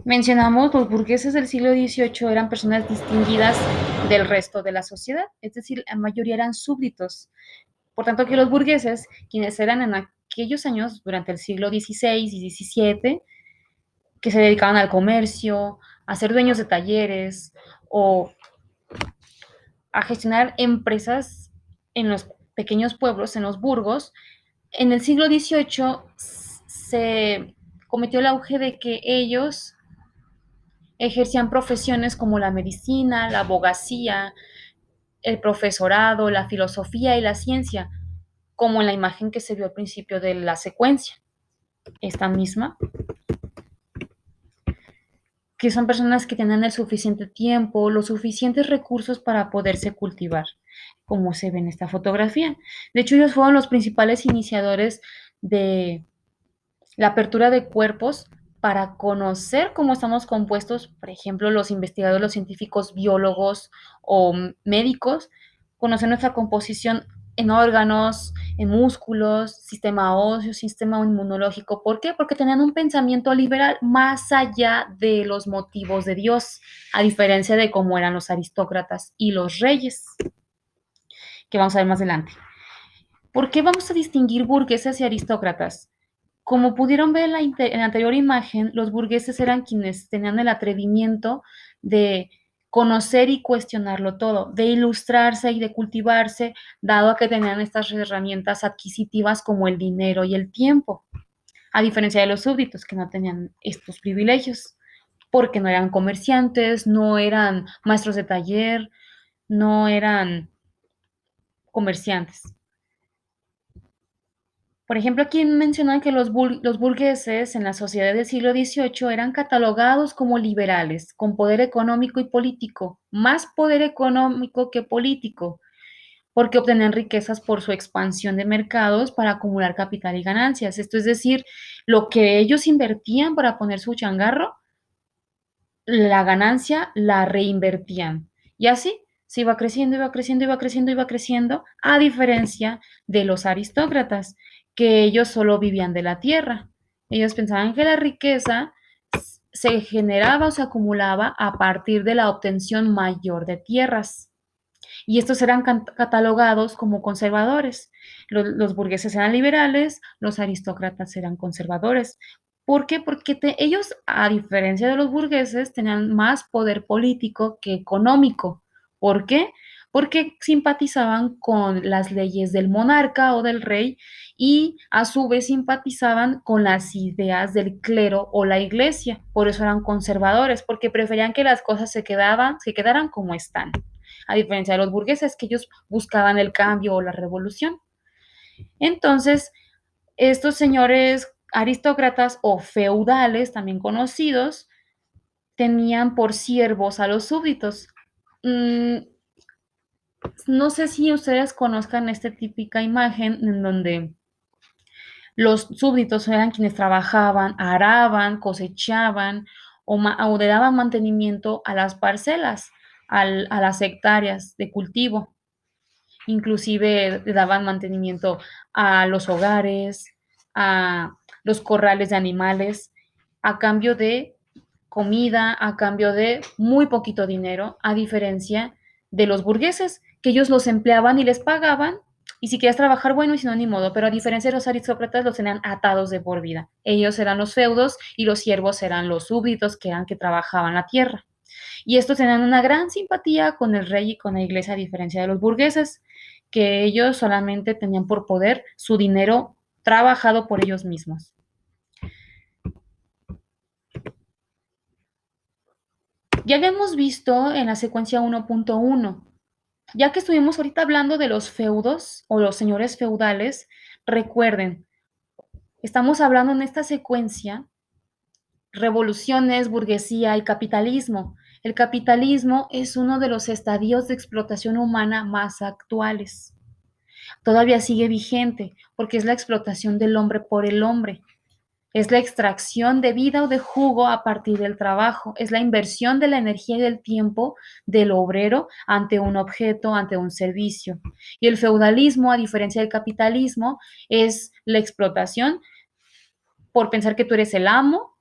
Mencionamos, los burgueses del siglo XVIII eran personas distinguidas del resto de la sociedad, es decir, la mayoría eran súbditos. Por tanto, que los burgueses, quienes eran en aquellos años, durante el siglo XVI y XVII, que se dedicaban al comercio, a ser dueños de talleres o a gestionar empresas en los pequeños pueblos, en los burgos, en el siglo XVIII se cometió el auge de que ellos ejercían profesiones como la medicina, la abogacía, el profesorado, la filosofía y la ciencia, como en la imagen que se vio al principio de la secuencia, esta misma, que son personas que tienen el suficiente tiempo, los suficientes recursos para poderse cultivar, como se ve en esta fotografía. De hecho, ellos fueron los principales iniciadores de la apertura de cuerpos para conocer cómo estamos compuestos, por ejemplo, los investigadores, los científicos, biólogos o médicos, conocer nuestra composición en órganos, en músculos, sistema óseo, sistema inmunológico. ¿Por qué? Porque tenían un pensamiento liberal más allá de los motivos de Dios, a diferencia de cómo eran los aristócratas y los reyes, que vamos a ver más adelante. ¿Por qué vamos a distinguir burgueses y aristócratas? Como pudieron ver en la anterior imagen, los burgueses eran quienes tenían el atrevimiento de conocer y cuestionarlo todo, de ilustrarse y de cultivarse, dado a que tenían estas herramientas adquisitivas como el dinero y el tiempo, a diferencia de los súbditos que no tenían estos privilegios, porque no eran comerciantes, no eran maestros de taller, no eran comerciantes. Por ejemplo, aquí mencionan que los burgueses en la sociedad del siglo XVIII eran catalogados como liberales, con poder económico y político, más poder económico que político, porque obtenían riquezas por su expansión de mercados para acumular capital y ganancias. Esto es decir, lo que ellos invertían para poner su changarro, la ganancia la reinvertían. Y así se iba creciendo, iba creciendo, iba creciendo, iba creciendo, a diferencia de los aristócratas, que ellos solo vivían de la tierra. Ellos pensaban que la riqueza se generaba o se acumulaba a partir de la obtención mayor de tierras. Y estos eran catalogados como conservadores. Los burgueses eran liberales, los aristócratas eran conservadores. ¿Por qué? Porque ellos, a diferencia de los burgueses, tenían más poder político que económico. ¿Por qué? Porque simpatizaban con las leyes del monarca o del rey y a su vez simpatizaban con las ideas del clero o la iglesia. Por eso eran conservadores, porque preferían que las cosas se quedaran como están, a diferencia de los burgueses, que ellos buscaban el cambio o la revolución. Entonces, estos señores aristócratas o feudales, también conocidos, tenían por siervos a los súbditos. Mm, no sé si ustedes conozcan esta típica imagen en donde los súbditos eran quienes trabajaban, araban, cosechaban o le daban mantenimiento a las parcelas, a las hectáreas de cultivo. Inclusive le daban mantenimiento a los hogares, a los corrales de animales, a cambio de comida, a cambio de muy poquito dinero, a diferencia de los burgueses, que ellos los empleaban y les pagaban, y si quieres trabajar, bueno, y si no, ni modo, pero a diferencia de los aristócratas, los tenían atados de por vida. Ellos eran los feudos y los siervos eran los súbditos, que eran que trabajaban la tierra. Y estos tenían una gran simpatía con el rey y con la iglesia, a diferencia de los burgueses, que ellos solamente tenían por poder su dinero trabajado por ellos mismos. Ya habíamos visto en la secuencia 1.1, ya que estuvimos ahorita hablando de los feudos o los señores feudales, recuerden, estamos hablando en esta secuencia revoluciones, burguesía y capitalismo. El capitalismo es uno de los estadios de explotación humana más actuales. Todavía sigue vigente porque es la explotación del hombre por el hombre. Es la extracción de vida o de jugo a partir del trabajo. Es la inversión de la energía y del tiempo del obrero ante un objeto, ante un servicio. Y el feudalismo, a diferencia del capitalismo, es la explotación por pensar que tú eres el amo